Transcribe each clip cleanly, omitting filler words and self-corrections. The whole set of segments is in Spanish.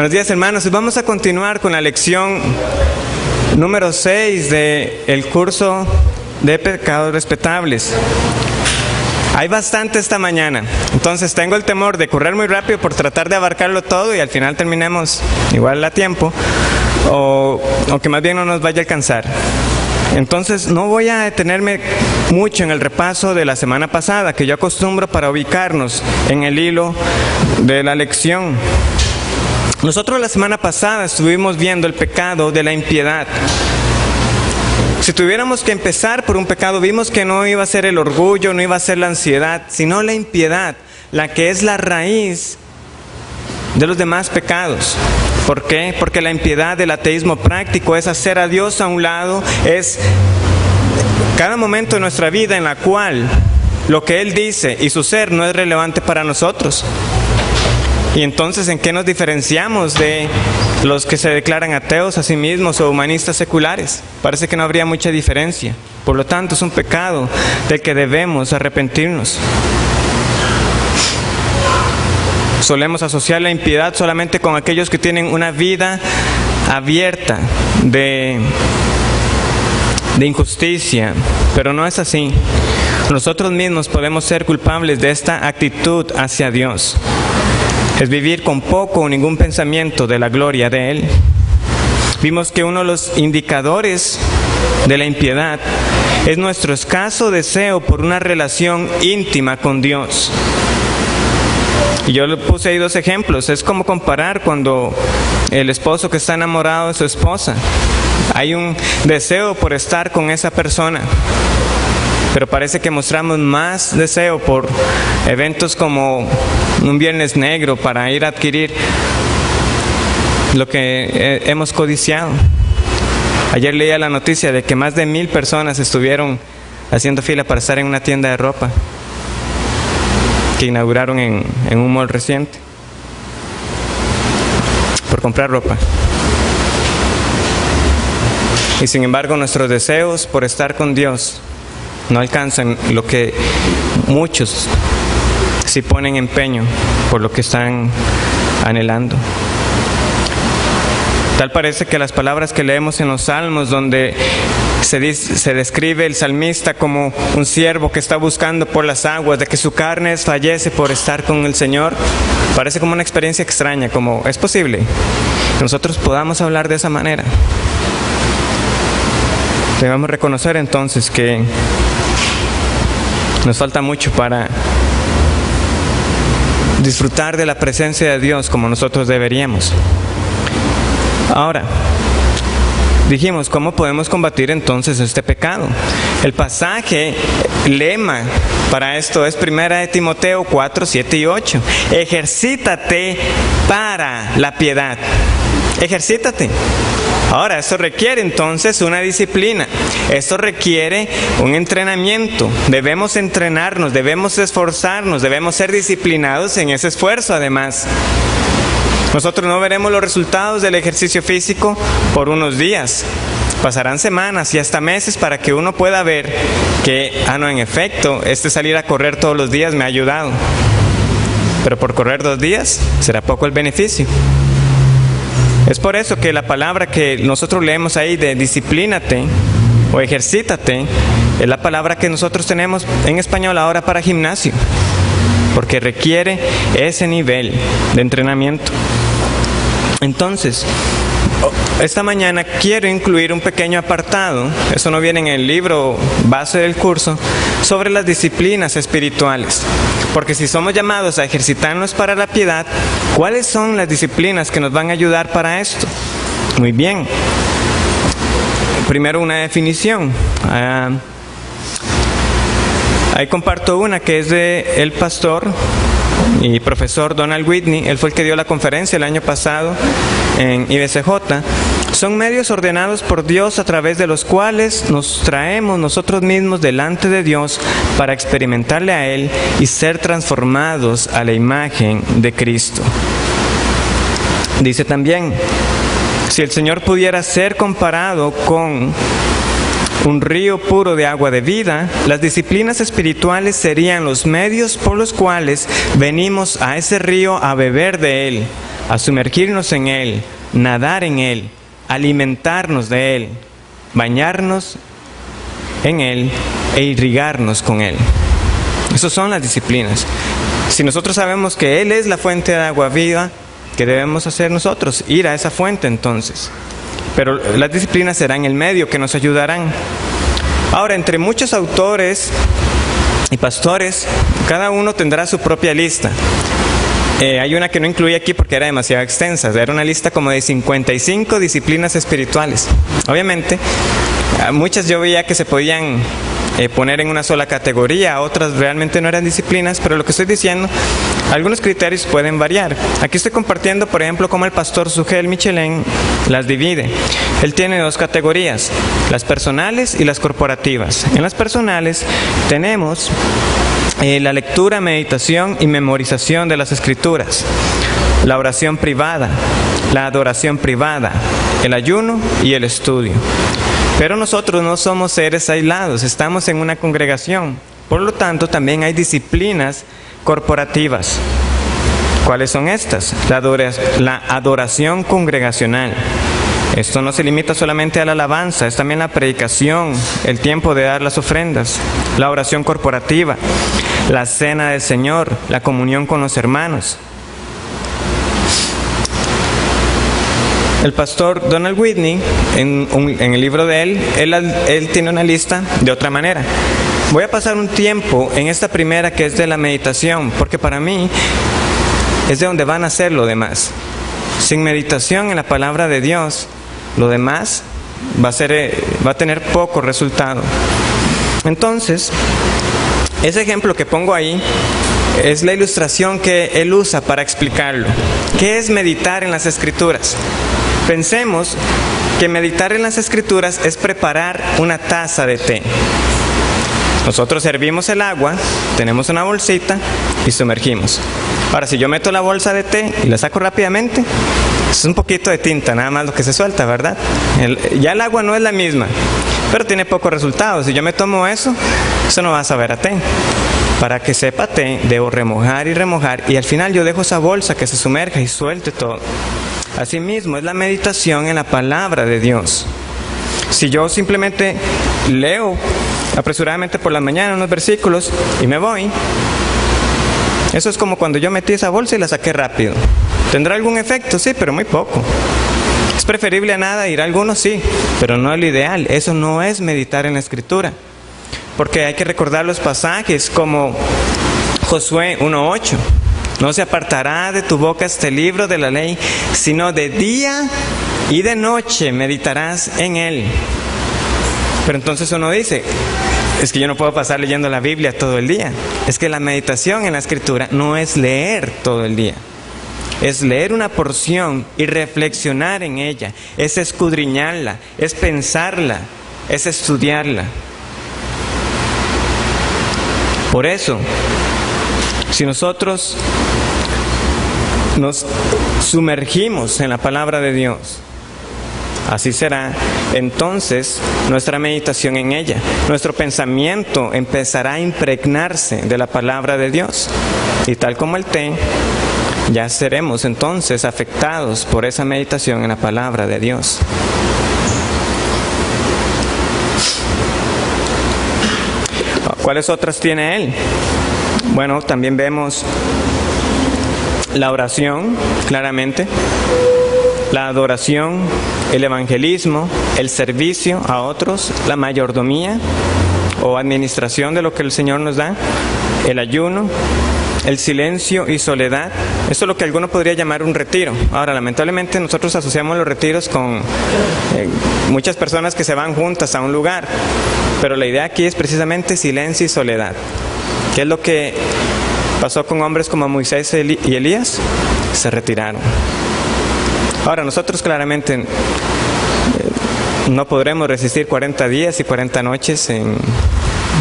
Buenos días, hermanos. Vamos a continuar con la lección número 6 del curso de pecados respetables. Hay bastante esta mañana, entonces tengo el temor de correr muy rápido por tratar de abarcarlo todo y al final terminemos igual a tiempo o que más bien no nos vaya a alcanzar. Entonces no voy a detenerme mucho en el repaso de la semana pasada, que yo acostumbro para ubicarnos en el hilo de la lección. Nosotros la semana pasada estuvimos viendo el pecado de la impiedad. Si tuviéramos que empezar por un pecado, vimos que no iba a ser el orgullo, no iba a ser la ansiedad, sino la impiedad, la que es la raíz de los demás pecados. ¿Por qué? Porque la impiedad del ateísmo práctico es hacer a Dios a un lado, es cada momento de nuestra vida en la cual lo que Él dice y su ser no es relevante para nosotros. Y entonces, ¿en qué nos diferenciamos de los que se declaran ateos a sí mismos o humanistas seculares? Parece que no habría mucha diferencia. Por lo tanto, es un pecado del que debemos arrepentirnos. Solemos asociar la impiedad solamente con aquellos que tienen una vida abierta de injusticia, pero no es así. Nosotros mismos podemos ser culpables de esta actitud hacia Dios. Es vivir con poco o ningún pensamiento de la gloria de Él. Vimos que uno de los indicadores de la impiedad es nuestro escaso deseo por una relación íntima con Dios. Y yo le puse ahí dos ejemplos. Es como comparar cuando el esposo que está enamorado de su esposa. Hay un deseo por estar con esa persona, pero parece que mostramos más deseo por eventos como un viernes negro para ir a adquirir lo que hemos codiciado. Ayer leía la noticia de que más de 1,000 personas estuvieron haciendo fila para estar en una tienda de ropa que inauguraron en un mall reciente por comprar ropa. Y sin embargo, nuestros deseos por estar con Dios no alcanzan lo que muchos sí ponen empeño por lo que están anhelando. Tal parece que las palabras que leemos en los Salmos, donde se describe el salmista como un siervo que está buscando por las aguas, de que su carne desfallece por estar con el Señor, parece como una experiencia extraña, como es posible que nosotros podamos hablar de esa manera. Debemos reconocer entonces que nos falta mucho para disfrutar de la presencia de Dios como nosotros deberíamos. Ahora, dijimos, ¿cómo podemos combatir entonces este pecado? El pasaje lema para esto es 1 de Timoteo 4, 7 y 8. Ejercítate para la piedad. Ejercítate. Ahora, esto requiere entonces una disciplina. Esto requiere un entrenamiento. Debemos entrenarnos, debemos esforzarnos, debemos ser disciplinados en ese esfuerzo además. Nosotros no veremos los resultados del ejercicio físico por unos días. Pasarán semanas y hasta meses para que uno pueda ver que, en efecto, salir a correr todos los días me ha ayudado. Pero por correr 2 días, será poco el beneficio. Es por eso que la palabra que nosotros leemos ahí de disciplínate o ejercítate es la palabra que nosotros tenemos en español ahora para gimnasio, porque requiere ese nivel de entrenamiento. Entonces, esta mañana quiero incluir un pequeño apartado, eso no viene en el libro base del curso, sobre las disciplinas espirituales. Porque si somos llamados a ejercitarnos para la piedad, ¿cuáles son las disciplinas que nos van a ayudar para esto? Muy bien. Primero, una definición. Ahí comparto una que es de el pastor y profesor Donald Whitney. Él fue el que dio la conferencia el año pasado en IBCJ. Son medios ordenados por Dios a través de los cuales nos traemos nosotros mismos delante de Dios para experimentarle a Él y ser transformados a la imagen de Cristo. Dice también, si el Señor pudiera ser comparado con un río puro de agua de vida, las disciplinas espirituales serían los medios por los cuales venimos a ese río a beber de él, a sumergirnos en él, nadar en él, alimentarnos de él, bañarnos en él e irrigarnos con él. Esas son las disciplinas. Si nosotros sabemos que él es la fuente de agua viva, ¿qué debemos hacer nosotros? Ir a esa fuente entonces. Pero las disciplinas serán el medio que nos ayudarán. Ahora, entre muchos autores y pastores, cada uno tendrá su propia lista. Hay una que no incluí aquí porque era demasiado extensa. Era una lista como de 55 disciplinas espirituales. Obviamente, muchas yo veía que se podían poner en una sola categoría, otras realmente no eran disciplinas, pero lo que estoy diciendo, algunos criterios pueden variar. Aquí estoy compartiendo, por ejemplo, cómo el pastor Sugel Michelén las divide. Él tiene dos categorías, las personales y las corporativas. En las personales tenemos la lectura, meditación y memorización de las escrituras, la oración privada, la adoración privada, el ayuno y el estudio. Pero nosotros no somos seres aislados, estamos en una congregación. Por lo tanto, también hay disciplinas corporativas. ¿Cuáles son estas? La adoración congregacional. Esto no se limita solamente a la alabanza, es también la predicación, el tiempo de dar las ofrendas, la oración corporativa, la cena del Señor, la comunión con los hermanos. El pastor Donald Whitney, en el libro de él tiene una lista de otra manera. Voy a pasar un tiempo en esta primera que es de la meditación, porque para mí es de donde van a ser lo demás. Sin meditación en la palabra de Dios, lo demás va a tener poco resultado. Entonces, ese ejemplo que pongo ahí es la ilustración que él usa para explicarlo. ¿Qué es meditar en las Escrituras? Pensemos que meditar en las Escrituras es preparar una taza de té. Nosotros servimos el agua, tenemos una bolsita y sumergimos. Ahora, si yo meto la bolsa de té y la saco rápidamente, es un poquito de tinta, nada más lo que se suelta, ¿verdad? Ya el agua no es la misma, pero tiene pocos resultados. Si yo me tomo eso no va a saber a té. Para que sepa té, debo remojar y al final yo dejo esa bolsa que se sumerja y suelte todo. Asimismo, es la meditación en la palabra de Dios. Si yo simplemente leo apresuradamente por la mañana unos versículos y me voy, eso es como cuando yo metí esa bolsa y la saqué rápido. ¿Tendrá algún efecto? Sí, pero muy poco. ¿Es preferible a nada ir a algunos? Sí, pero no es lo ideal. Eso no es meditar en la Escritura. Porque hay que recordar los pasajes como Josué 1:8. No se apartará de tu boca este libro de la ley, sino de día y de noche meditarás en él. Pero entonces uno dice, es que yo no puedo pasar leyendo la Biblia todo el día. Es que la meditación en la Escritura no es leer todo el día. Es leer una porción y reflexionar en ella. Es escudriñarla, es pensarla, es estudiarla. Por eso, si nosotros nos sumergimos en la palabra de Dios, así será entonces nuestra meditación en ella. Nuestro pensamiento empezará a impregnarse de la palabra de Dios. Y tal como el té, ya seremos entonces afectados por esa meditación en la palabra de Dios. ¿Cuáles otras tiene él? Bueno, también vemos la oración, claramente, la adoración, el evangelismo, el servicio a otros, la mayordomía o administración de lo que el Señor nos da, el ayuno, el silencio y soledad. Esto es lo que alguno podría llamar un retiro. Ahora, lamentablemente nosotros asociamos los retiros con muchas personas que se van juntas a un lugar, pero la idea aquí es precisamente silencio y soledad. ¿Qué es lo que pasó con hombres como Moisés y Elías? Se retiraron. Ahora, nosotros claramente no podremos resistir 40 días y 40 noches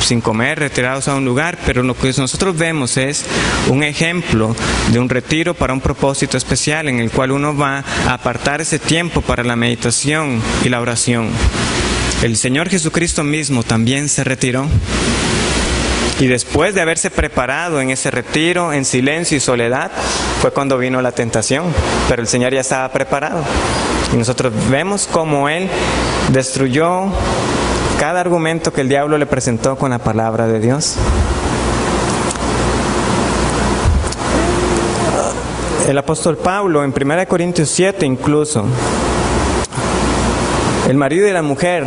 sin comer, retirados a un lugar, pero lo que nosotros vemos es un ejemplo de un retiro para un propósito especial en el cual uno va a apartar ese tiempo para la meditación y la oración. el Señor Jesucristo mismo también se retiró. Y después de haberse preparado en ese retiro, en silencio y soledad, fue cuando vino la tentación. Pero el Señor ya estaba preparado. Y nosotros vemos cómo Él destruyó cada argumento que el diablo le presentó con la palabra de Dios. El apóstol Pablo en 1 Corintios 7 incluso, el marido y la mujer,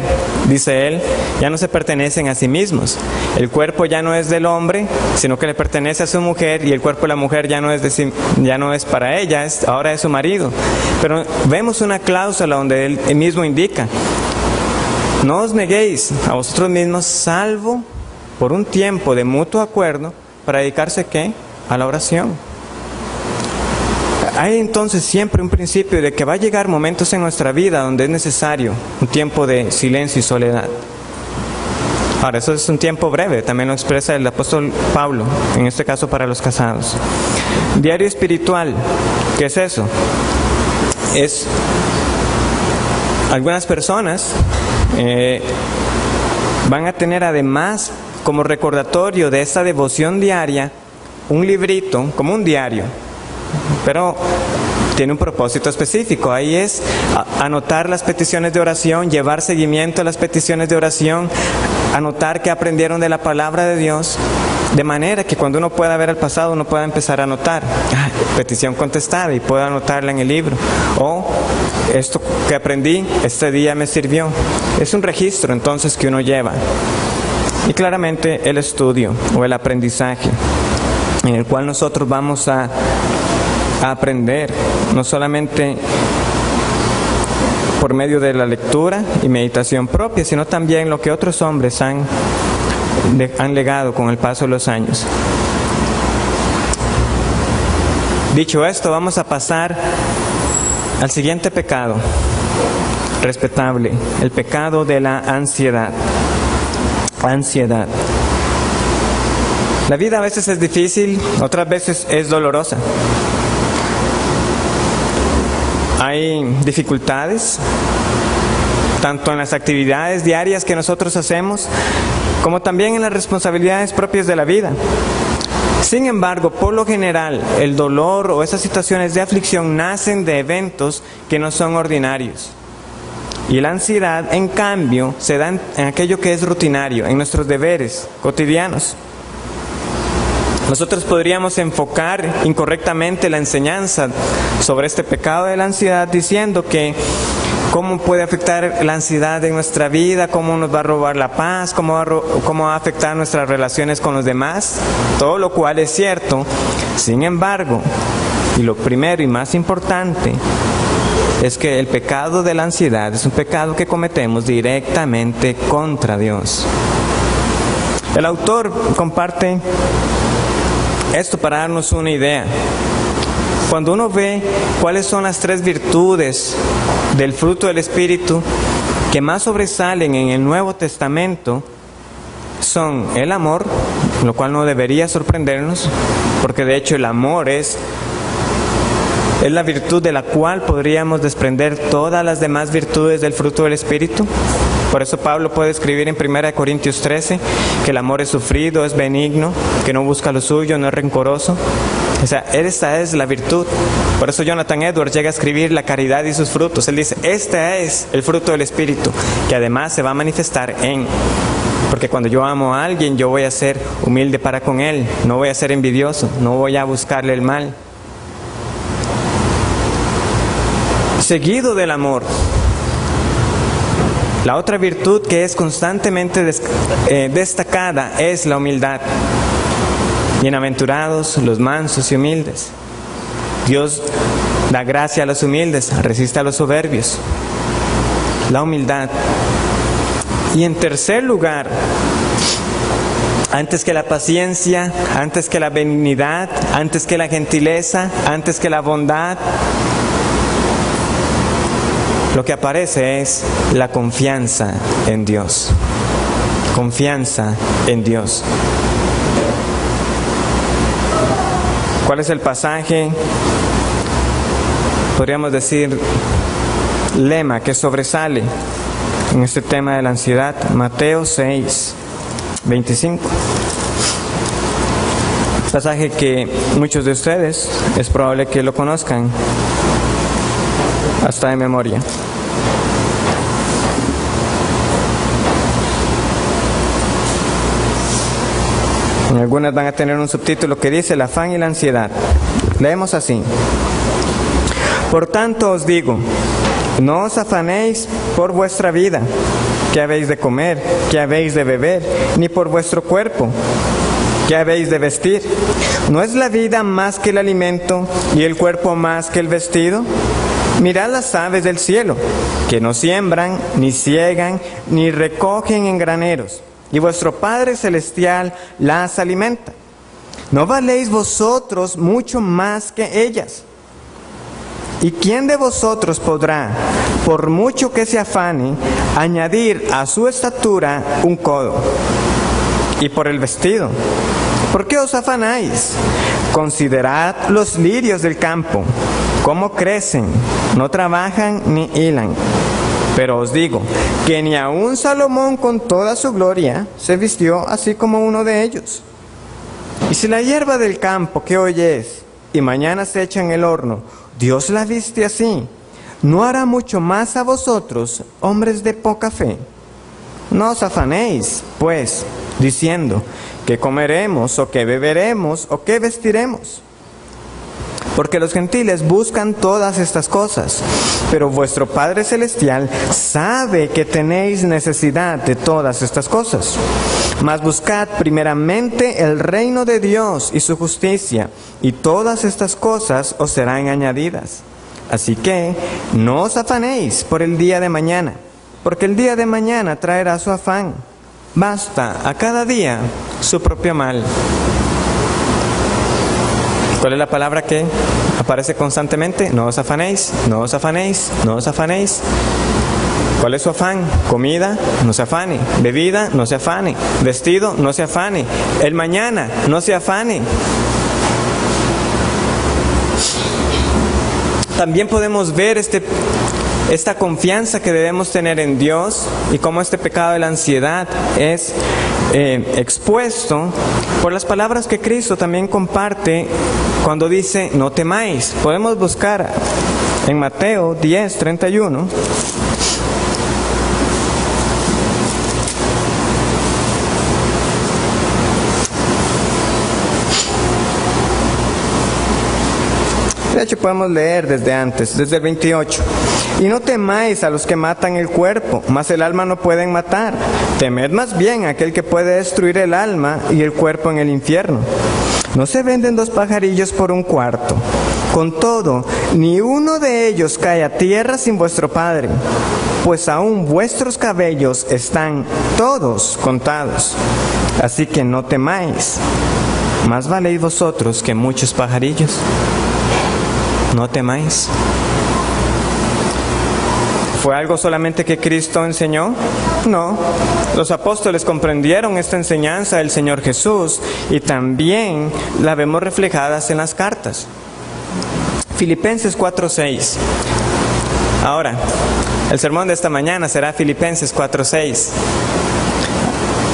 dice él, ya no se pertenecen a sí mismos. El cuerpo ya no es del hombre, sino que le pertenece a su mujer, y el cuerpo de la mujer ya no es para ella, ahora es su marido. Pero vemos una cláusula donde él mismo indica: no os neguéis a vosotros mismos, salvo por un tiempo de mutuo acuerdo, para dedicarse ¿qué? A la oración. Hay entonces siempre un principio de que va a llegar momentos en nuestra vida donde es necesario un tiempo de silencio y soledad. Ahora, eso es un tiempo breve, también lo expresa el apóstol Pablo, en este caso para los casados. Diario espiritual, ¿qué es eso? Es algunas personas van a tener además como recordatorio de esta devoción diaria un librito, como un diario, pero tiene un propósito específico. Ahí es anotar las peticiones de oración, llevar seguimiento a las peticiones de oración, anotar qué aprendieron de la palabra de Dios, de manera que cuando uno pueda ver el pasado, uno pueda empezar a anotar petición contestada y pueda anotarla en el libro. O esto que aprendí, este día me sirvió. Es un registro entonces que uno lleva. Y claramente el estudio o el aprendizaje, en el cual nosotros vamos a aprender, no solamente por medio de la lectura y meditación propia, sino también lo que otros hombres han legado con el paso de los años. Dicho esto, vamos a pasar al siguiente pecado respetable, el pecado de la ansiedad. Ansiedad. La vida a veces es difícil, otras veces es dolorosa. Hay dificultades, tanto en las actividades diarias que nosotros hacemos, como también en las responsabilidades propias de la vida. Sin embargo, por lo general, el dolor o esas situaciones de aflicción nacen de eventos que no son ordinarios. Y la ansiedad, en cambio, se da en aquello que es rutinario, en nuestros deberes cotidianos. Nosotros podríamos enfocar incorrectamente la enseñanza sobre este pecado de la ansiedad diciendo que cómo puede afectar la ansiedad en nuestra vida, cómo nos va a robar la paz, cómo va a afectar nuestras relaciones con los demás, todo lo cual es cierto. Sin embargo, y lo primero y más importante, es que el pecado de la ansiedad es un pecado que cometemos directamente contra Dios. El autor comparte esto para darnos una idea. Cuando uno ve cuáles son las 3 virtudes del fruto del Espíritu que más sobresalen en el Nuevo Testamento, son el amor, lo cual no debería sorprendernos, porque de hecho el amor es la virtud de la cual podríamos desprender todas las demás virtudes del fruto del Espíritu. Por eso Pablo puede escribir en 1 Corintios 13 que el amor es sufrido, es benigno, que no busca lo suyo, no es rencoroso. O sea, esta es la virtud. Por eso Jonathan Edwards llega a escribir la caridad y sus frutos. Él dice, este es el fruto del Espíritu, que además se va a manifestar porque cuando yo amo a alguien, yo voy a ser humilde para con él, no voy a ser envidioso, no voy a buscarle el mal. Seguido del amor, la otra virtud que es constantemente destacada es la humildad. Bienaventurados los mansos y humildes. Dios da gracia a los humildes, resiste a los soberbios. La humildad. Y en tercer lugar, antes que la paciencia, antes que la benignidad, antes que la gentileza, antes que la bondad, lo que aparece es la confianza en Dios. Confianza en Dios. ¿Cuál es el pasaje? Podríamos decir lema que sobresale en este tema de la ansiedad. Mateo 6, 25. Pasaje que muchos de ustedes es probable que lo conozcan hasta de memoria. Algunas van a tener un subtítulo que dice el afán y la ansiedad. Leemos así: por tanto os digo, no os afanéis por vuestra vida, qué habéis de comer, qué habéis de beber, ni por vuestro cuerpo, qué habéis de vestir. ¿No es la vida más que el alimento y el cuerpo más que el vestido? Mirad las aves del cielo, que no siembran, ni siegan, ni recogen en graneros, y vuestro Padre Celestial las alimenta. ¿No valéis vosotros mucho más que ellas? ¿Y quién de vosotros podrá, por mucho que se afane, añadir a su estatura un codo? Y por el vestido, ¿por qué os afanáis? Considerad los lirios del campo, cómo crecen, no trabajan ni hilan. Pero os digo que ni aun Salomón con toda su gloria se vistió así como uno de ellos. Y si la hierba del campo que hoy es y mañana se echa en el horno, Dios la viste así, ¿no hará mucho más a vosotros, hombres de poca fe? No os afanéis, pues, diciendo, ¿qué comeremos, o qué beberemos, o qué vestiremos? Porque los gentiles buscan todas estas cosas, pero vuestro Padre Celestial sabe que tenéis necesidad de todas estas cosas. Mas buscad primeramente el reino de Dios y su justicia, y todas estas cosas os serán añadidas. Así que no os afanéis por el día de mañana, porque el día de mañana traerá su afán. Basta a cada día su propio mal. ¿Cuál es la palabra que aparece constantemente? No os afanéis, no os afanéis, no os afanéis. ¿Cuál es su afán? Comida, no se afane. Bebida, no se afane. Vestido, no se afane. El mañana, no se afane. También podemos ver esta confianza que debemos tener en Dios y cómo este pecado de la ansiedad es expuesto por las palabras que Cristo también comparte cuando dice no temáis. Podemos buscar en Mateo 10, 31. De hecho, podemos leer desde antes, desde el 28. Y no temáis a los que matan el cuerpo, mas el alma no pueden matar. Temed más bien a aquel que puede destruir el alma y el cuerpo en el infierno. No se venden 2 pajarillos por un cuarto. Con todo, ni uno de ellos cae a tierra sin vuestro Padre, pues aún vuestros cabellos están todos contados. Así que no temáis, más valéis vosotros que muchos pajarillos. No temáis. ¿Fue algo solamente que Cristo enseñó? No. Los apóstoles comprendieron esta enseñanza del Señor Jesús y también la vemos reflejadas en las cartas. Filipenses 4:6. Ahora, el sermón de esta mañana será Filipenses 4:6.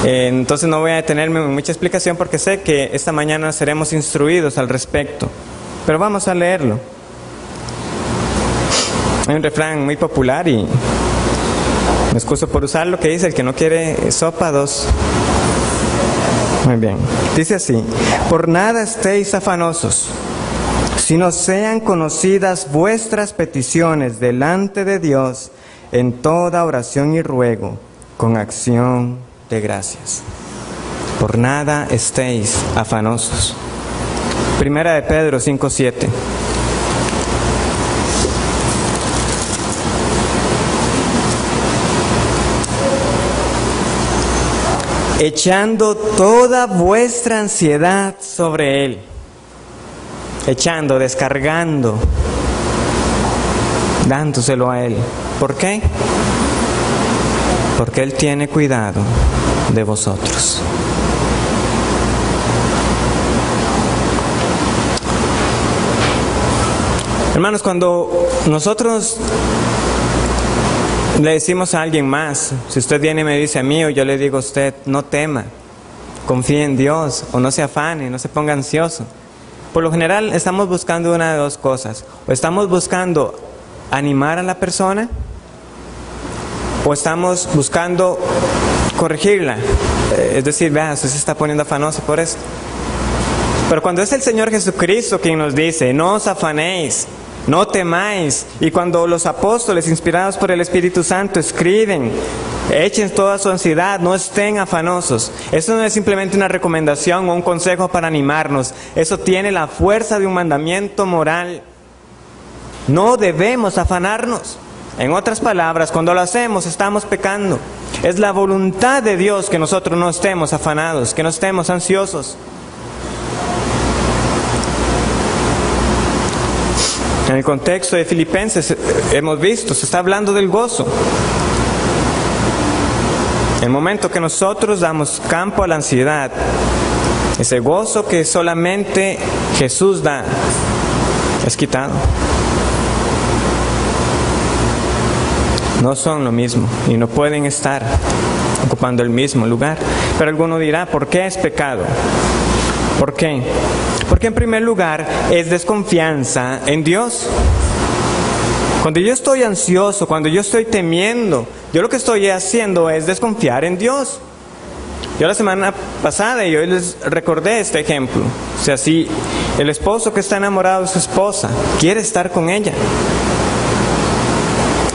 Entonces no voy a detenerme en mucha explicación porque sé que esta mañana seremos instruidos al respecto. Pero vamos a leerlo. Hay un refrán muy popular y me excuso por usarlo que dice: el que no quiere sopa, 2. Muy bien. Dice así: por nada estéis afanosos, sino sean conocidas vuestras peticiones delante de Dios en toda oración y ruego, con acción de gracias. Por nada estéis afanosos. Primera de Pedro 5:7. Echando toda vuestra ansiedad sobre Él. Echando, descargando, dándoselo a Él. ¿Por qué? Porque Él tiene cuidado de vosotros. Hermanos, cuando nosotros le decimos a alguien más, si usted viene y me dice a mí, o yo le digo a usted, no tema, confíe en Dios, o no se afane, no se ponga ansioso. Por lo general estamos buscando una de dos cosas: o estamos buscando animar a la persona, o estamos buscando corregirla. Es decir, vea, usted se está poniendo afanoso por esto. Pero cuando es el Señor Jesucristo quien nos dice, no os afanéis, no temáis, y cuando los apóstoles, inspirados por el Espíritu Santo, escriben, echen toda su ansiedad, no estén afanosos. Eso no es simplemente una recomendación o un consejo para animarnos. Eso tiene la fuerza de un mandamiento moral. No debemos afanarnos. En otras palabras, cuando lo hacemos, estamos pecando. Es la voluntad de Dios que nosotros no estemos afanados, que no estemos ansiosos. En el contexto de Filipenses hemos visto, se está hablando del gozo. El momento que nosotros damos campo a la ansiedad, ese gozo que solamente Jesús da, es quitado. No son lo mismo y no pueden estar ocupando el mismo lugar. Pero alguno dirá, ¿por qué es pecado? ¿Por qué? Porque en primer lugar es desconfianza en Dios. Cuando yo estoy ansioso, cuando yo estoy temiendo, yo lo que estoy haciendo es desconfiar en Dios. Yo la semana pasada y hoy les recordé este ejemplo. O sea, si el esposo que está enamorado de su esposa quiere estar con ella,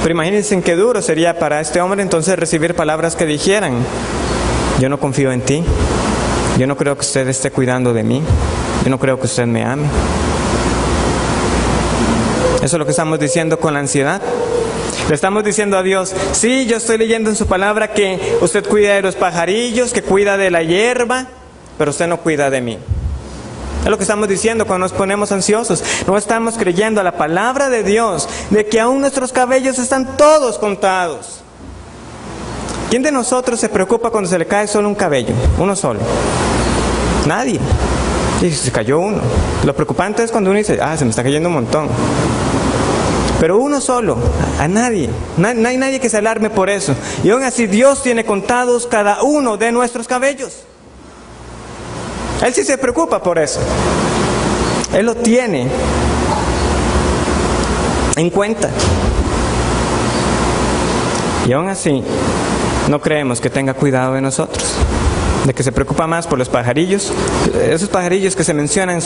pero imagínense qué duro sería para este hombre entonces recibir palabras que dijeran, yo no confío en ti, yo no creo que usted esté cuidando de mí, yo no creo que usted me ame. Eso es lo que estamos diciendo con la ansiedad. Le estamos diciendo a Dios, sí, yo estoy leyendo en su palabra que usted cuida de los pajarillos, que cuida de la hierba, pero usted no cuida de mí. Es lo que estamos diciendo cuando nos ponemos ansiosos. No estamos creyendo a la palabra de Dios, de que aún nuestros cabellos están todos contados. ¿Quién de nosotros se preocupa cuando se le cae solo un cabello? Uno solo. Nadie. Y se cayó uno. Lo preocupante es cuando uno dice, se me está cayendo un montón. Pero uno solo, a nadie. No hay nadie que se alarme por eso. Y aún así Dios tiene contados cada uno de nuestros cabellos. Él sí se preocupa por eso. Él lo tiene en cuenta. Y aún así, no creemos que tenga cuidado de nosotros. De que se preocupa más por los pajarillos. Esos pajarillos que se mencionan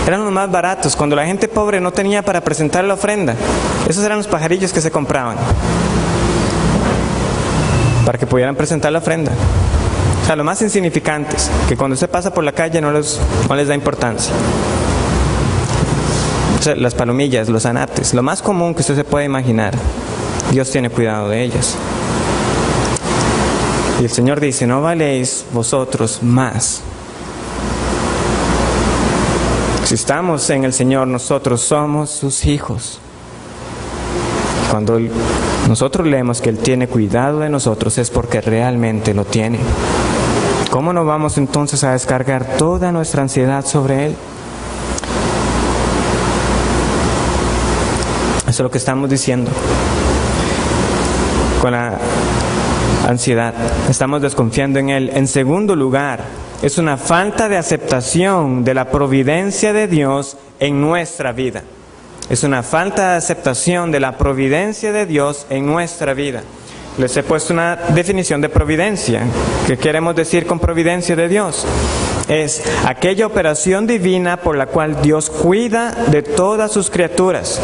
eran los más baratos. Cuando la gente pobre no tenía para presentar la ofrenda, esos eran los pajarillos que se compraban para que pudieran presentar la ofrenda. O sea, los más insignificantes, que cuando usted pasa por la calle no les da importancia. O sea, las palomillas, los anates, lo más común que usted se puede imaginar, Dios tiene cuidado de ellos. Y el Señor dice, no valéis vosotros más. Si estamos en el Señor, nosotros somos sus hijos. Cuando nosotros leemos que Él tiene cuidado de nosotros, es porque realmente lo tiene. ¿Cómo no vamos entonces a descargar toda nuestra ansiedad sobre Él? Eso es lo que estamos diciendo. Con la ansiedad, estamos desconfiando en Él. En segundo lugar, es una falta de aceptación de la providencia de Dios en nuestra vida. Es una falta de aceptación de la providencia de Dios en nuestra vida. Les he puesto una definición de providencia. ¿Qué queremos decir con providencia de Dios? Es aquella operación divina por la cual Dios cuida de todas sus criaturas,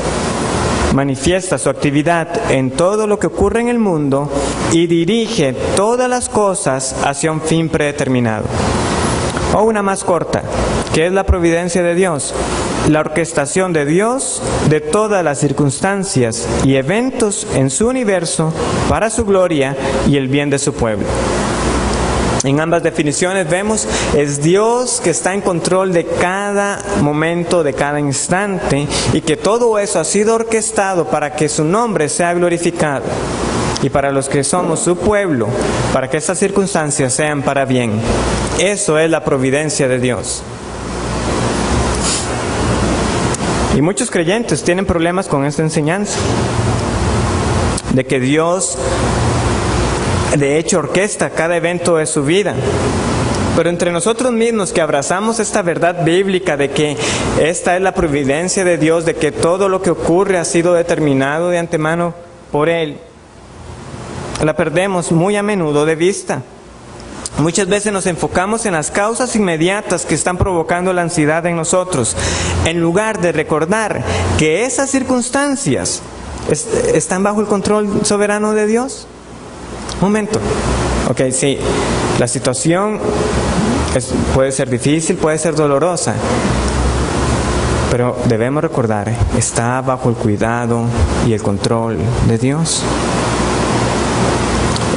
manifiesta su actividad en todo lo que ocurre en el mundo y dirige todas las cosas hacia un fin predeterminado. O una más corta, ¿qué es la providencia de Dios? La orquestación de Dios de todas las circunstancias y eventos en su universo para su gloria y el bien de su pueblo. En ambas definiciones vemos, es Dios que está en control de cada momento, de cada instante, y que todo eso ha sido orquestado para que su nombre sea glorificado. Y para los que somos su pueblo, para que estas circunstancias sean para bien. Eso es la providencia de Dios. Y muchos creyentes tienen problemas con esta enseñanza. de que Dios de hecho orquesta cada evento de su vida. Pero entre nosotros mismos que abrazamos esta verdad bíblica de que esta es la providencia de Dios, de que todo lo que ocurre ha sido determinado de antemano por Él, la perdemos muy a menudo de vista. Muchas veces nos enfocamos en las causas inmediatas que están provocando la ansiedad en nosotros, en lugar de recordar que esas circunstancias están bajo el control soberano de Dios. Momento. Ok, sí, la situación puede ser difícil, puede ser dolorosa, pero debemos recordar, está bajo el cuidado y el control de Dios.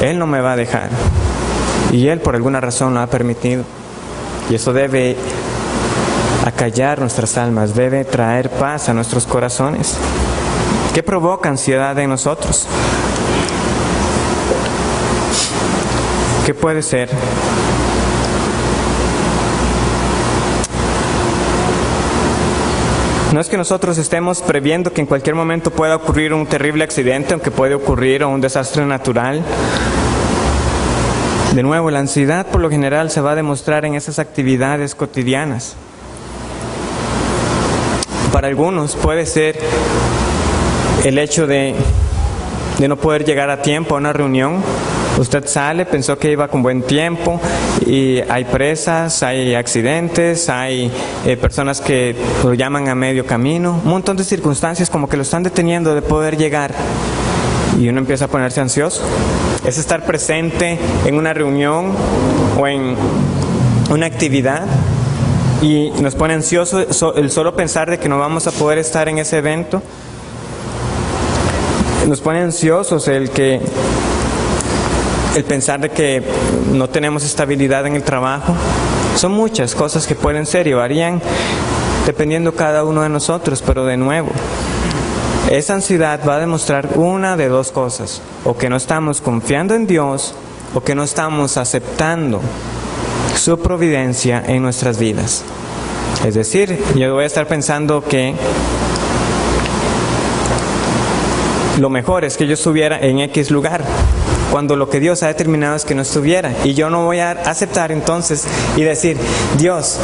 Él no me va a dejar, y Él por alguna razón lo ha permitido, y eso debe acallar nuestras almas, debe traer paz a nuestros corazones. ¿Qué provoca ansiedad en nosotros? ¿Qué puede ser? No es que nosotros estemos previendo que en cualquier momento pueda ocurrir un terrible accidente, aunque puede ocurrir, o un desastre natural. De nuevo, la ansiedad por lo general se va a demostrar en esas actividades cotidianas. Para algunos puede ser el hecho de no poder llegar a tiempo a una reunión. Usted sale, pensó que iba con buen tiempo y hay presas, hay accidentes, hay personas que lo llaman a medio camino, un montón de circunstancias como que lo están deteniendo de poder llegar y uno empieza a ponerse ansioso. Es estar presente en una reunión o en una actividad y nos pone ansioso el solo pensar de que no vamos a poder estar en ese evento. Nos pone ansiosos el pensar de que no tenemos estabilidad en el trabajo. Son muchas cosas que pueden ser y varían dependiendo cada uno de nosotros, pero de nuevo, esa ansiedad va a demostrar una de dos cosas: o que no estamos confiando en Dios, o que no estamos aceptando su providencia en nuestras vidas. Es decir, yo voy a estar pensando que lo mejor es que yo estuviera en X lugar, cuando lo que Dios ha determinado es que no estuviera. Y yo no voy a aceptar entonces y decir: Dios,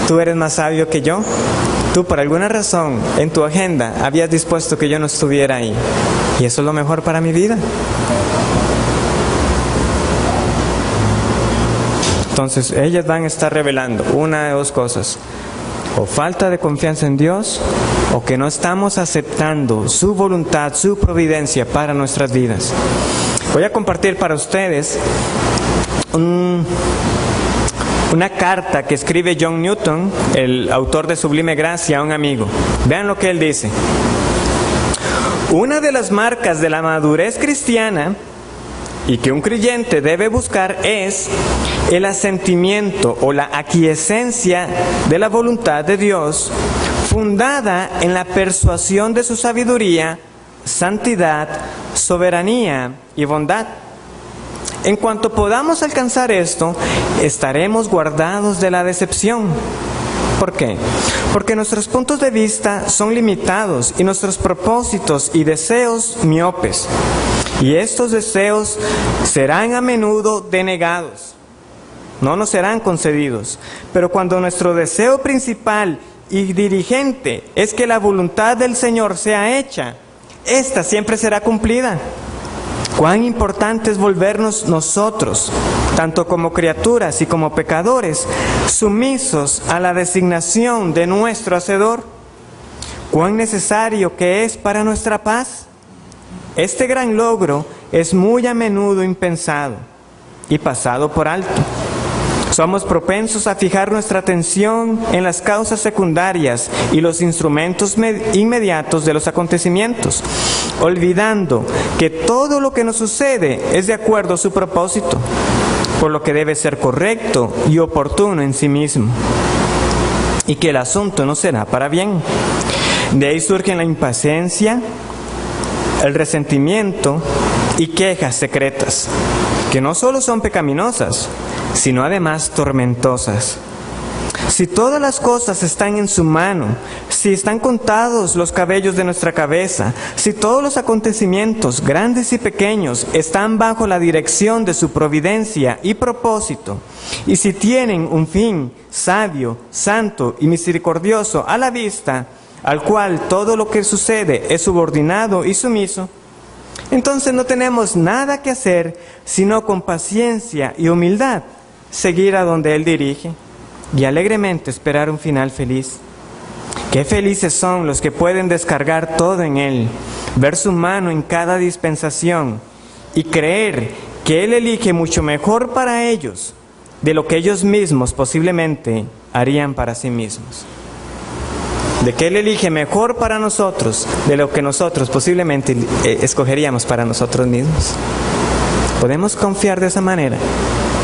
tú eres más sabio que yo. Tú por alguna razón en tu agenda habías dispuesto que yo no estuviera ahí. Y eso es lo mejor para mi vida. Entonces ellas van a estar revelando una de dos cosas: o falta de confianza en Dios, o que no estamos aceptando su voluntad, su providencia para nuestras vidas. Voy a compartir para ustedes una carta que escribe John Newton, el autor de Sublime Gracia, a un amigo. Vean lo que él dice. Una de las marcas de la madurez cristiana y que un creyente debe buscar es el asentimiento o la aquiescencia de la voluntad de Dios, fundada en la persuasión de su sabiduría, santidad, soberanía y bondad. En cuanto podamos alcanzar esto, estaremos guardados de la decepción. ¿Por qué? Porque nuestros puntos de vista son limitados y nuestros propósitos y deseos miopes. Y estos deseos serán a menudo denegados. No nos serán concedidos. Pero cuando nuestro deseo principal y dirigente es que la voluntad del Señor sea hecha, esta siempre será cumplida. Cuán importante es volvernos nosotros, tanto como criaturas y como pecadores, sumisos a la designación de nuestro Hacedor. Cuán necesario que es para nuestra paz. Este gran logro es muy a menudo impensado y pasado por alto. Somos propensos a fijar nuestra atención en las causas secundarias y los instrumentos inmediatos de los acontecimientos, olvidando que todo lo que nos sucede es de acuerdo a su propósito, por lo que debe ser correcto y oportuno en sí mismo, y que el asunto no será para bien. De ahí surgen la impaciencia, el resentimiento y quejas secretas, que no solo son pecaminosas, sino además tormentosas. Si todas las cosas están en su mano, si están contados los cabellos de nuestra cabeza, si todos los acontecimientos, grandes y pequeños, están bajo la dirección de su providencia y propósito, y si tienen un fin sabio, santo y misericordioso a la vista, al cual todo lo que sucede es subordinado y sumiso, entonces no tenemos nada que hacer sino con paciencia y humildad seguir a donde Él dirige y alegremente esperar un final feliz. Qué felices son los que pueden descargar todo en Él, ver su mano en cada dispensación y creer que Él elige mucho mejor para ellos de lo que ellos mismos posiblemente harían para sí mismos. De que Él elige mejor para nosotros de lo que nosotros posiblemente escogeríamos para nosotros mismos. Podemos confiar de esa manera,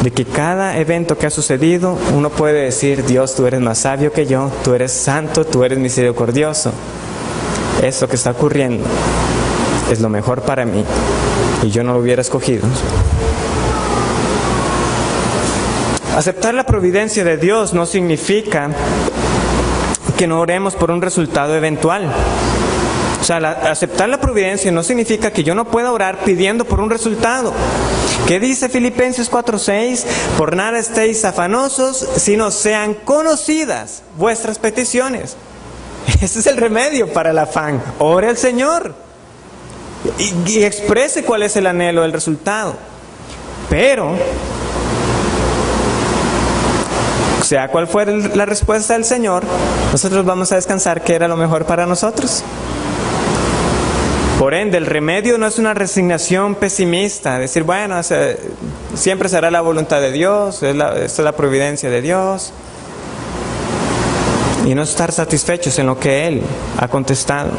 de que cada evento que ha sucedido, uno puede decir: Dios, tú eres más sabio que yo, tú eres santo, tú eres misericordioso. Esto que está ocurriendo es lo mejor para mí y yo no lo hubiera escogido. Aceptar la providencia de Dios no significa que no oremos por un resultado eventual. O sea, aceptar la providencia no significa que yo no pueda orar pidiendo por un resultado. ¿Qué dice Filipenses 4:6? Por nada estéis afanosos, sino sean conocidas vuestras peticiones. Ese es el remedio para el afán. Ore al Señor y exprese cuál es el anhelo, el resultado. Pero sea cual fuera la respuesta del Señor, nosotros vamos a descansar que era lo mejor para nosotros. Por ende, el remedio no es una resignación pesimista, decir, bueno, siempre será la voluntad de Dios, esta es la providencia de Dios, y no estar satisfechos en lo que Él ha contestado.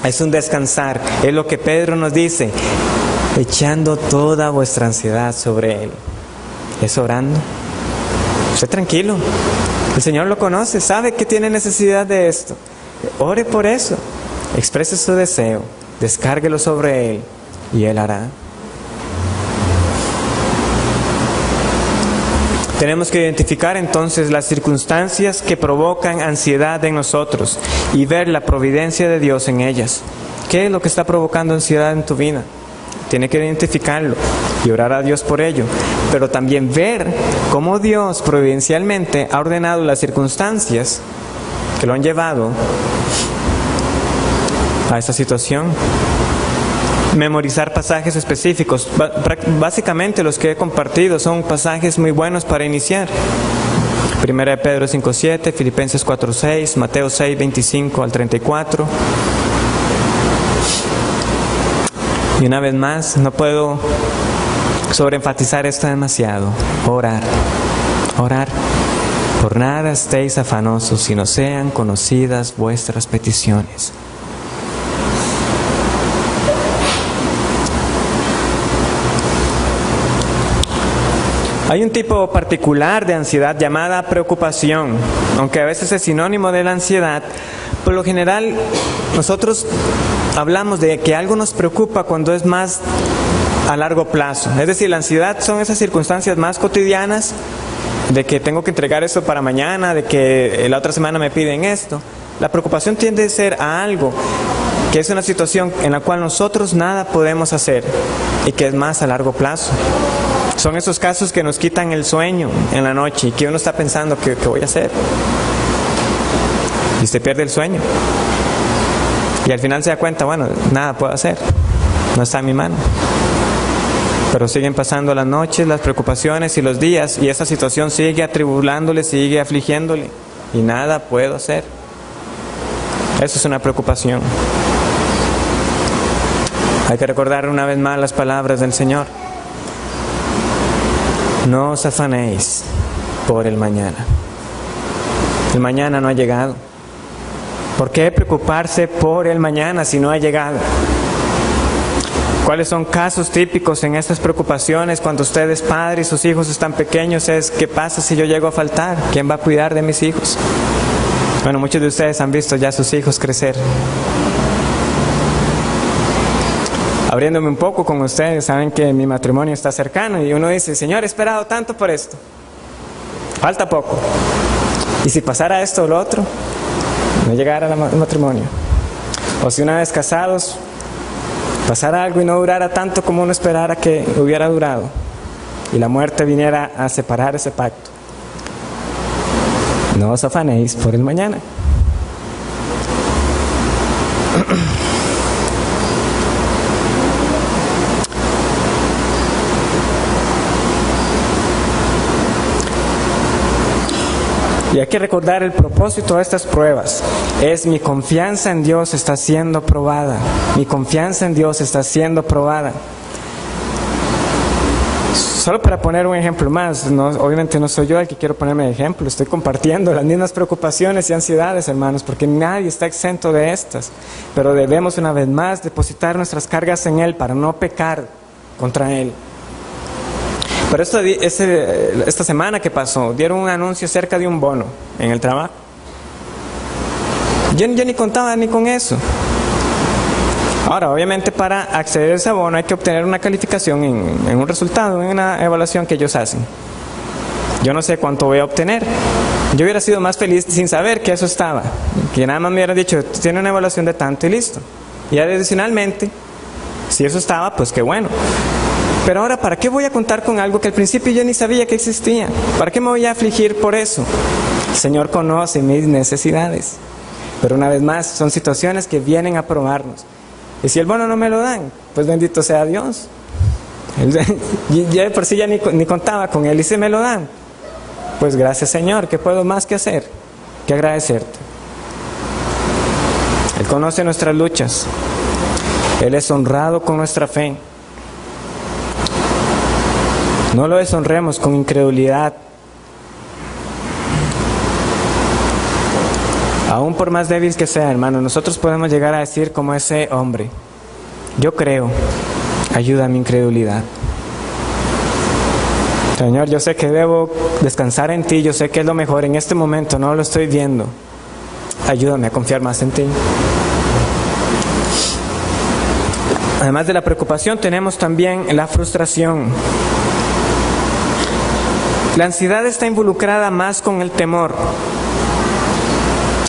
Es un descansar, es lo que Pedro nos dice, echando toda vuestra ansiedad sobre Él. Es orando. Esté tranquilo, el Señor lo conoce, sabe que tiene necesidad de esto. Ore por eso, exprese su deseo, descárguelo sobre Él y Él hará. Tenemos que identificar entonces las circunstancias que provocan ansiedad en nosotros y ver la providencia de Dios en ellas. ¿Qué es lo que está provocando ansiedad en tu vida? Tiene que identificarlo y orar a Dios por ello, pero también ver cómo Dios providencialmente ha ordenado las circunstancias que lo han llevado a esa situación. Memorizar pasajes específicos. Básicamente los que he compartido son pasajes muy buenos para iniciar. 1 Pedro 5:7, Filipenses 4:6, Mateo 6:25 al 34. Y una vez más, no puedo sobreenfatizar esto demasiado. Orar. Orar. Por nada estéis afanosos, sino sean conocidas vuestras peticiones. Hay un tipo particular de ansiedad llamada preocupación, aunque a veces es sinónimo de la ansiedad. Por lo general, nosotros hablamos de que algo nos preocupa cuando es más a largo plazo. Es decir, la ansiedad son esas circunstancias más cotidianas, de que tengo que entregar esto para mañana, de que la otra semana me piden esto. La preocupación tiende a ser a algo que es una situación en la cual nosotros nada podemos hacer y que es más a largo plazo. Son esos casos que nos quitan el sueño en la noche y que uno está pensando, ¿qué voy a hacer? Y se pierde el sueño. Y al final se da cuenta, bueno, nada puedo hacer, no está en mi mano. Pero siguen pasando las noches, las preocupaciones y los días, y esa situación sigue atribulándole, sigue afligiéndole, y nada puedo hacer. Eso es una preocupación. Hay que recordar una vez más las palabras del Señor. No os afanéis por el mañana. El mañana no ha llegado. ¿Por qué preocuparse por el mañana si no ha llegado? ¿Cuáles son casos típicos en estas preocupaciones cuando usted es padre y sus hijos están pequeños? Es, ¿qué pasa si yo llego a faltar? ¿Quién va a cuidar de mis hijos? Bueno, muchos de ustedes han visto ya a sus hijos crecer. Abriéndome un poco con ustedes, saben que mi matrimonio está cercano y uno dice, Señor, he esperado tanto por esto. Falta poco. Y si pasara esto o lo otro, no llegara al matrimonio. O si una vez casados pasara algo y no durara tanto como uno esperara que hubiera durado, y la muerte viniera a separar ese pacto. No os afanéis por el mañana. Y hay que recordar el propósito de estas pruebas. Es mi confianza en Dios está siendo probada. Mi confianza en Dios está siendo probada. Solo para poner un ejemplo más, obviamente no soy yo el que quiero ponerme de ejemplo, estoy compartiendo las mismas preocupaciones y ansiedades, hermanos, porque nadie está exento de estas. Pero debemos una vez más depositar nuestras cargas en Él para no pecar contra Él. Pero esta semana que pasó, dieron un anuncio acerca de un bono en el trabajo. Yo ni contaba ni con eso. Ahora, obviamente para acceder a ese bono hay que obtener una calificación en un resultado, en una evaluación que ellos hacen. Yo no sé cuánto voy a obtener. Yo hubiera sido más feliz sin saber que eso estaba. Que nada más me hubieran dicho, tiene una evaluación de tanto y listo. Y adicionalmente, si eso estaba, pues qué bueno. Pero ahora, ¿para qué voy a contar con algo que al principio yo ni sabía que existía? ¿Para qué me voy a afligir por eso? El Señor conoce mis necesidades. Pero una vez más, son situaciones que vienen a probarnos. Y si el bono no me lo dan, pues bendito sea Dios. Yo de por sí ya ni contaba con Él. Y si me lo dan, pues gracias Señor, ¿qué puedo más que hacer? Que agradecerte. Él conoce nuestras luchas. Él es honrado con nuestra fe. No lo deshonremos con incredulidad. Aún por más débil que sea, hermano, nosotros podemos llegar a decir como ese hombre: yo creo, ayuda a mi incredulidad. Señor, yo sé que debo descansar en ti, yo sé que es lo mejor en este momento, no lo estoy viendo. Ayúdame a confiar más en ti. Además de la preocupación, tenemos también la frustración. La ansiedad está involucrada más con el temor.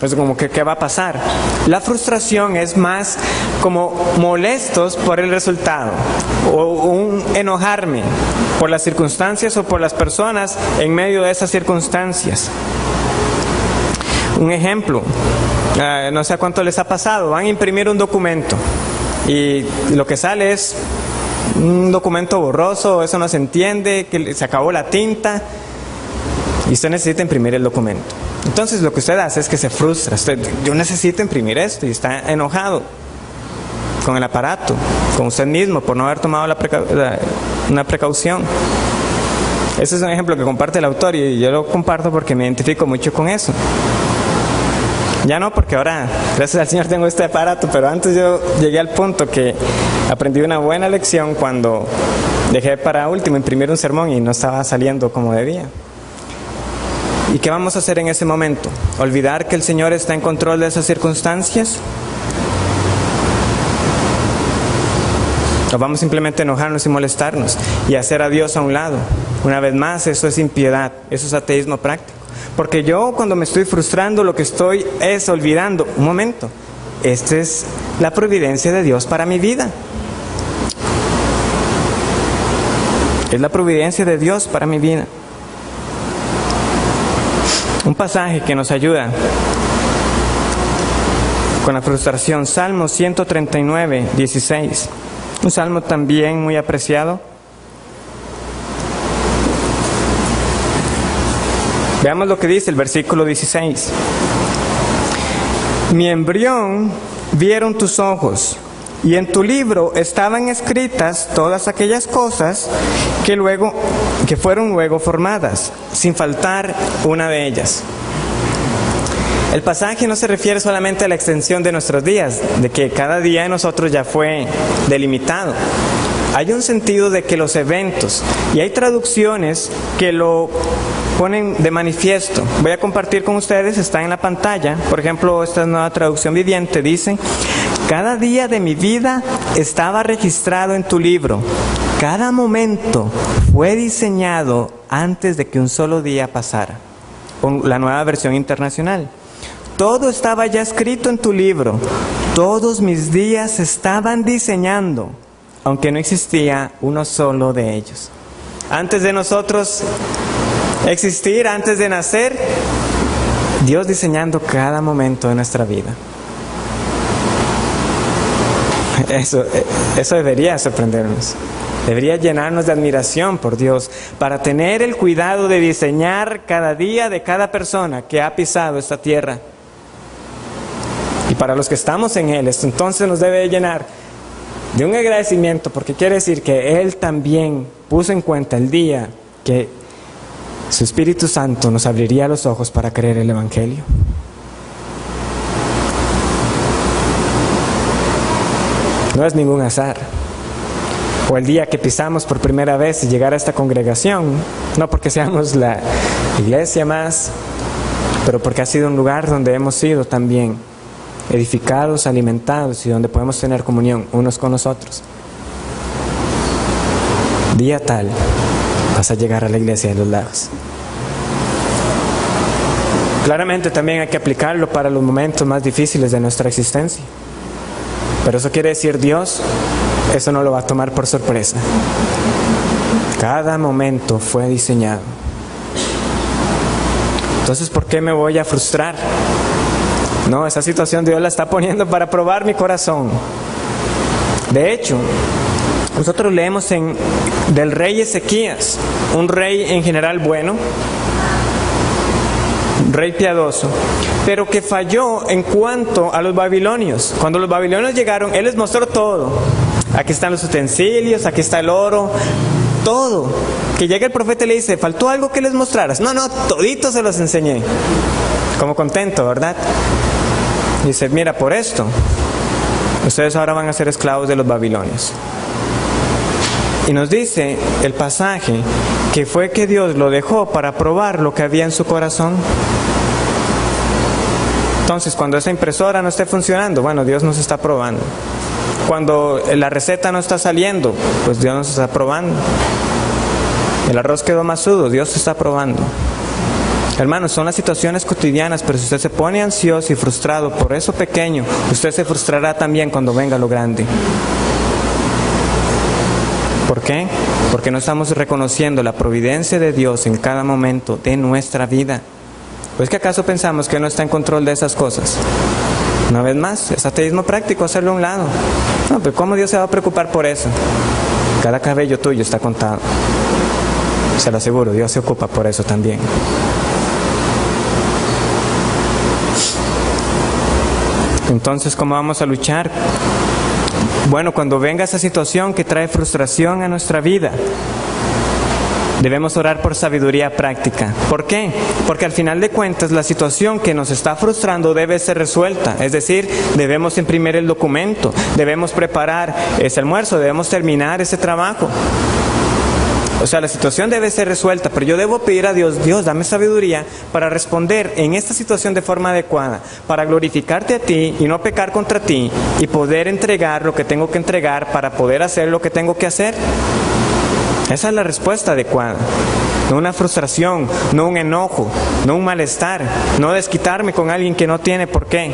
Es como que, ¿qué va a pasar? La frustración es más como molestos por el resultado, o un enojarme por las circunstancias o por las personas en medio de esas circunstancias. Un ejemplo, no sé a cuánto les ha pasado, van a imprimir un documento y lo que sale es un documento borroso, eso no se entiende, que se acabó la tinta y usted necesita imprimir el documento. Entonces lo que usted hace es que se frustra. Yo necesito imprimir esto, y está enojado con el aparato, con usted mismo por no haber tomado una precaución. Ese es un ejemplo que comparte el autor y yo lo comparto porque me identifico mucho con eso. Ya no, porque ahora, gracias al Señor, tengo este aparato, pero antes yo llegué al punto que aprendí una buena lección cuando dejé para último imprimir un sermón y no estaba saliendo como debía. ¿Y qué vamos a hacer en ese momento? ¿Olvidar que el Señor está en control de esas circunstancias? ¿O vamos simplemente a enojarnos y molestarnos y hacer a Dios a un lado? Una vez más, eso es impiedad, eso es ateísmo práctico. Porque yo cuando me estoy frustrando, lo que estoy es olvidando, un momento, esta es la providencia de Dios para mi vida. Es la providencia de Dios para mi vida. Un pasaje que nos ayuda con la frustración, Salmo 139, 16. Un salmo también muy apreciado. Veamos lo que dice el versículo 16. Mi embrión vieron tus ojos, y en tu libro estaban escritas todas aquellas cosas que fueron luego formadas, sin faltar una de ellas. El pasaje no se refiere solamente a la extensión de nuestros días, de que cada día de nosotros ya fue delimitado. Hay un sentido de que los eventos, y hay traducciones que lo ponen de manifiesto. Voy a compartir con ustedes, está en la pantalla. Por ejemplo, esta nueva traducción viviente dice: cada día de mi vida estaba registrado en tu libro. Cada momento fue diseñado antes de que un solo día pasara. la Nueva Versión Internacional. Todo estaba ya escrito en tu libro. Todos mis días estaban diseñando, aunque no existía uno solo de ellos. Antes de nosotros existir, antes de nacer, Dios diseñando cada momento de nuestra vida. Eso debería sorprendernos. Debería llenarnos de admiración por Dios para tener el cuidado de diseñar cada día de cada persona que ha pisado esta tierra. Y para los que estamos en Él, esto entonces nos debe llenar de un agradecimiento, porque quiere decir que Él también puso en cuenta el día que su Espíritu Santo nos abriría los ojos para creer el Evangelio. No es ningún azar. O el día que pisamos por primera vez y llegar a esta congregación, no porque seamos la iglesia más, pero porque ha sido un lugar donde hemos sido también edificados, alimentados y donde podemos tener comunión unos con los otros. Día tal, vas a llegar a la iglesia de los lagos. Claramente también hay que aplicarlo para los momentos más difíciles de nuestra existencia. Pero eso quiere decir Dios, eso no lo va a tomar por sorpresa. Cada momento fue diseñado. Entonces, ¿por qué me voy a frustrar? No, esa situación Dios la está poniendo para probar mi corazón. De hecho, nosotros leemos del rey Ezequías, un rey en general bueno, rey piadoso, pero que falló en cuanto a los babilonios. Cuando los babilonios llegaron, Él les mostró todo. Aquí están los utensilios, aquí está el oro, todo. Que llega el profeta y le dice, ¿faltó algo que les mostraras? No, todito se los enseñé. Como contento, ¿verdad? Dice, mira, por esto, ustedes ahora van a ser esclavos de los babilonios. Y nos dice el pasaje que fue que Dios lo dejó para probar lo que había en su corazón. Entonces, cuando esa impresora no esté funcionando, bueno, Dios nos está probando. Cuando la receta no está saliendo, pues Dios nos está probando. El arroz quedó masudo, Dios está probando. Hermanos, son las situaciones cotidianas, pero si usted se pone ansioso y frustrado por eso pequeño, usted se frustrará también cuando venga lo grande. ¿Por qué? Porque no estamos reconociendo la providencia de Dios en cada momento de nuestra vida. ¿Pues que acaso pensamos que Él no está en control de esas cosas? Una vez más, es ateísmo práctico hacerlo a un lado. No, pero ¿cómo Dios se va a preocupar por eso? Cada cabello tuyo está contado. Se lo aseguro, Dios se ocupa por eso también. Entonces, ¿cómo vamos a luchar? Bueno, cuando venga esa situación que trae frustración a nuestra vida, debemos orar por sabiduría práctica. ¿Por qué? Porque al final de cuentas la situación que nos está frustrando debe ser resuelta. Es decir, debemos imprimir el documento, debemos preparar ese almuerzo, debemos terminar ese trabajo. O sea, la situación debe ser resuelta, pero yo debo pedir a Dios, Dios, dame sabiduría para responder en esta situación de forma adecuada, para glorificarte a ti y no pecar contra ti y poder entregar lo que tengo que entregar para poder hacer lo que tengo que hacer. Esa es la respuesta adecuada. No una frustración, no un enojo, no un malestar, no desquitarme con alguien que no tiene por qué.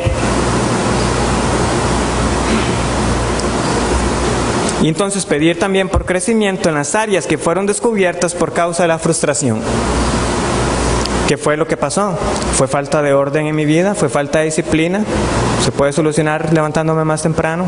Y entonces pedir también por crecimiento en las áreas que fueron descubiertas por causa de la frustración. ¿Qué fue lo que pasó? ¿Fue falta de orden en mi vida? ¿Fue falta de disciplina? ¿Se puede solucionar levantándome más temprano?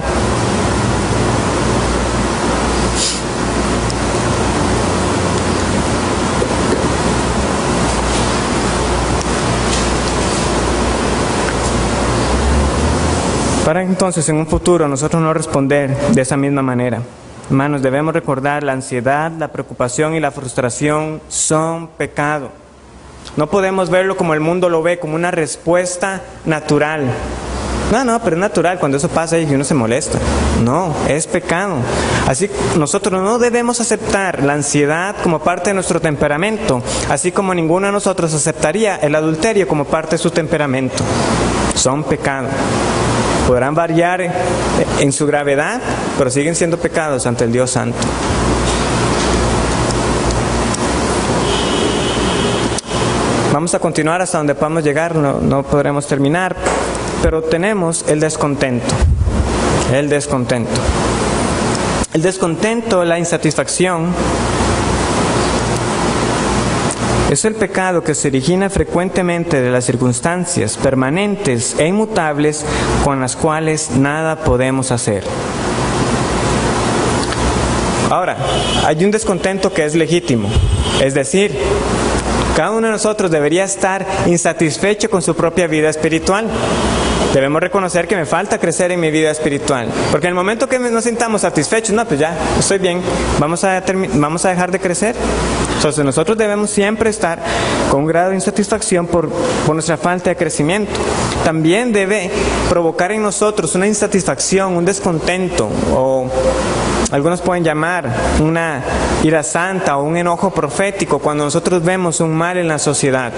Para entonces en un futuro nosotros no responder de esa misma manera. Hermanos, debemos recordar la ansiedad, la preocupación y la frustración son pecado. No podemos verlo como el mundo lo ve, como una respuesta natural. No, pero es natural cuando eso pasa y uno se molesta. No, es pecado. Así nosotros no debemos aceptar la ansiedad como parte de nuestro temperamento, así como ninguno de nosotros aceptaría el adulterio como parte de su temperamento. Son pecado. Podrán variar en su gravedad, pero siguen siendo pecados ante el Dios Santo. Vamos a continuar hasta donde podamos llegar, no podremos terminar, pero tenemos el descontento. El descontento. El descontento, la insatisfacción, es el pecado que se origina frecuentemente de las circunstancias permanentes e inmutables con las cuales nada podemos hacer. Ahora, hay un descontento que es legítimo, es decir, cada uno de nosotros debería estar insatisfecho con su propia vida espiritual. Debemos reconocer que me falta crecer en mi vida espiritual, porque en el momento que nos sintamos satisfechos, no, pues ya, estoy bien, vamos a dejar de crecer. Entonces nosotros debemos siempre estar con un grado de insatisfacción por nuestra falta de crecimiento. También debe provocar en nosotros una insatisfacción, un descontento, o algunos pueden llamar una ira santa o un enojo profético cuando nosotros vemos un mal en la sociedad.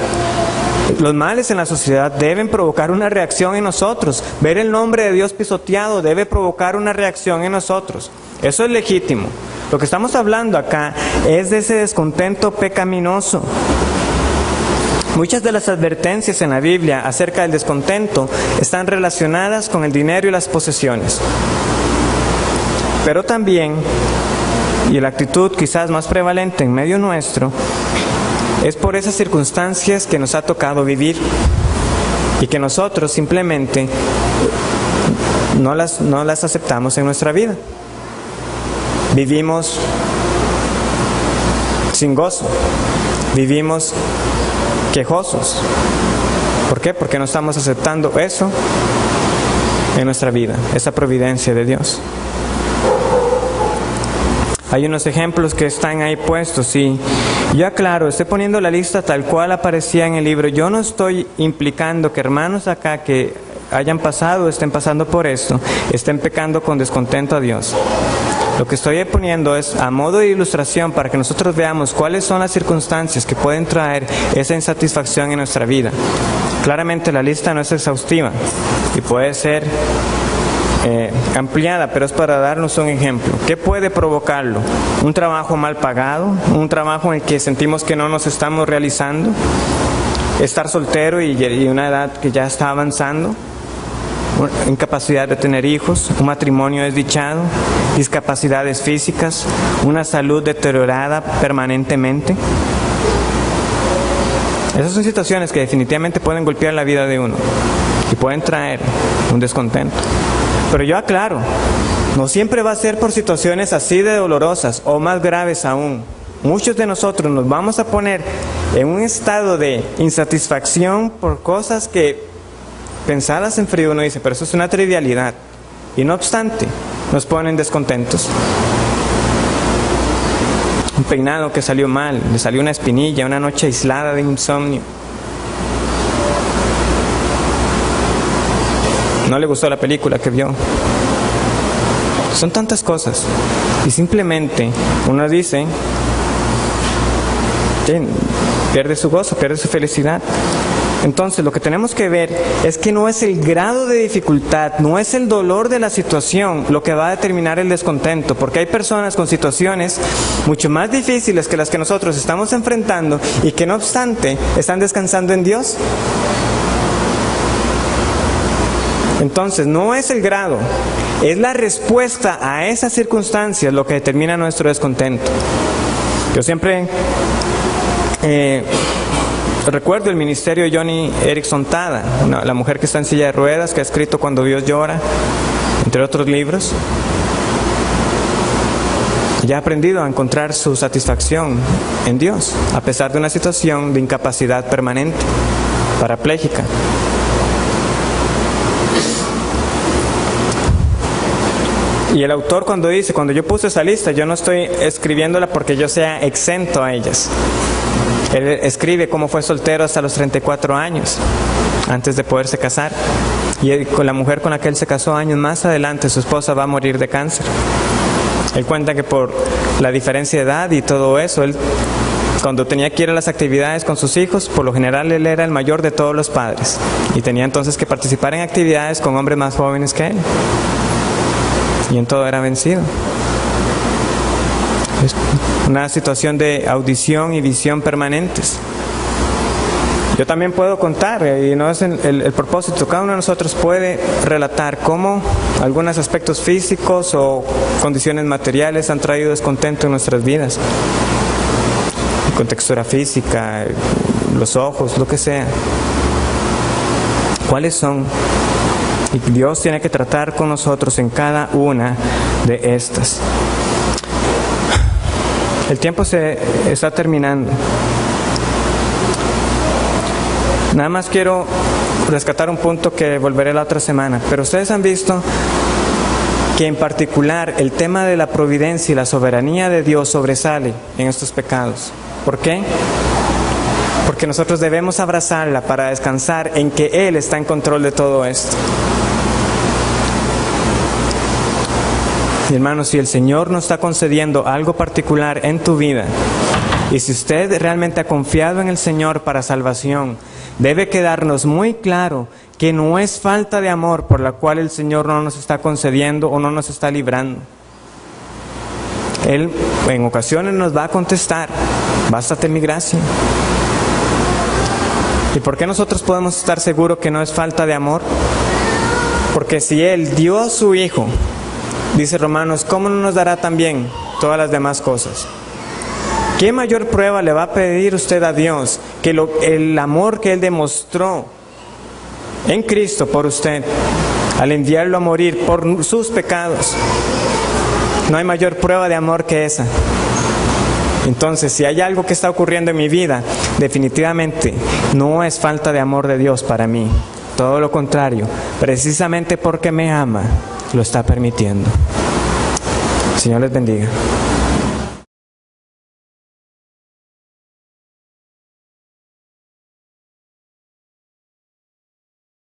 Los males en la sociedad deben provocar una reacción en nosotros. Ver el nombre de Dios pisoteado debe provocar una reacción en nosotros. Eso es legítimo. Lo que estamos hablando acá es de ese descontento pecaminoso. Muchas de las advertencias en la Biblia acerca del descontento están relacionadas con el dinero y las posesiones. Pero también, y la actitud quizás más prevalente en medio nuestro, es por esas circunstancias que nos ha tocado vivir y que nosotros simplemente no las aceptamos en nuestra vida. Vivimos sin gozo, vivimos quejosos. ¿Por qué? Porque no estamos aceptando eso en nuestra vida, esa providencia de Dios. Hay unos ejemplos que están ahí puestos y yo aclaro, estoy poniendo la lista tal cual aparecía en el libro. Yo no estoy implicando que hermanos acá que hayan pasado, estén pasando por esto, estén pecando con descontento a Dios. Lo que estoy poniendo es a modo de ilustración para que nosotros veamos cuáles son las circunstancias que pueden traer esa insatisfacción en nuestra vida. Claramente la lista no es exhaustiva y puede ser ampliada, pero es para darnos un ejemplo. ¿Qué puede provocarlo? Un trabajo mal pagado, un trabajo en el que sentimos que no nos estamos realizando, estar soltero y una edad que ya está avanzando, incapacidad de tener hijos, un matrimonio desdichado, discapacidades físicas, una salud deteriorada permanentemente. Esas son situaciones que definitivamente pueden golpear la vida de uno y pueden traer un descontento. Pero yo aclaro, no siempre va a ser por situaciones así de dolorosas o más graves aún. Muchos de nosotros nos vamos a poner en un estado de insatisfacción por cosas que pensadas en frío uno dice, pero eso es una trivialidad. Y no obstante, nos ponen descontentos. Un peinado que salió mal, le salió una espinilla, una noche aislada de insomnio. No le gustó la película que vio. Son tantas cosas. Y simplemente uno dice, pierde su gozo, pierde su felicidad. Entonces lo que tenemos que ver es que no es el grado de dificultad, no es el dolor de la situación lo que va a determinar el descontento, porque hay personas con situaciones mucho más difíciles que las que nosotros estamos enfrentando y que no obstante están descansando en Dios. Entonces no es el grado, es la respuesta a esas circunstancias lo que determina nuestro descontento. Yo siempre recuerdo el ministerio de Joni Eareckson Tada, la mujer que está en silla de ruedas, que ha escrito Cuando Dios llora, entre otros libros. Ella ha aprendido a encontrar su satisfacción en Dios, a pesar de una situación de incapacidad permanente, parapléjica. Y el autor cuando yo puse esa lista, yo no estoy escribiéndola porque yo sea exento a ellas. Él escribe cómo fue soltero hasta los 34 años, antes de poderse casar. Y con la mujer con la que él se casó años más adelante, su esposa va a morir de cáncer. Él cuenta que por la diferencia de edad y todo eso, él cuando tenía que ir a las actividades con sus hijos, por lo general él era el mayor de todos los padres. Y tenía entonces que participar en actividades con hombres más jóvenes que él. Y en todo era vencido. Es una situación de audición y visión permanentes. Yo también puedo contar, y no es el propósito, cada uno de nosotros puede relatar cómo algunos aspectos físicos o condiciones materiales han traído descontento en nuestras vidas. Con textura física, los ojos, lo que sea. ¿Cuáles son? Y Dios tiene que tratar con nosotros en cada una de estas. El tiempo se está terminando. Nada más quiero rescatar un punto que volveré la otra semana. Pero ustedes han visto que en particular el tema de la providencia y la soberanía de Dios sobresale en estos pecados. ¿Por qué? Porque nosotros debemos abrazarla para descansar en que Él está en control de todo esto. Mi hermano, si el Señor nos está concediendo algo particular en tu vida, y si usted realmente ha confiado en el Señor para salvación, debe quedarnos muy claro que no es falta de amor por la cual el Señor no nos está concediendo o no nos está librando. Él en ocasiones nos va a contestar: bástate mi gracia. ¿Y por qué nosotros podemos estar seguros que no es falta de amor? Porque si Él dio a su Hijo, dice Romanos, ¿cómo no nos dará también todas las demás cosas? ¿Qué mayor prueba le va a pedir usted a Dios que el amor que Él demostró en Cristo por usted al enviarlo a morir por sus pecados? No hay mayor prueba de amor que esa. Entonces, si hay algo que está ocurriendo en mi vida, definitivamente no es falta de amor de Dios para mí. Todo lo contrario, precisamente porque me ama, lo está permitiendo. Señor les bendiga.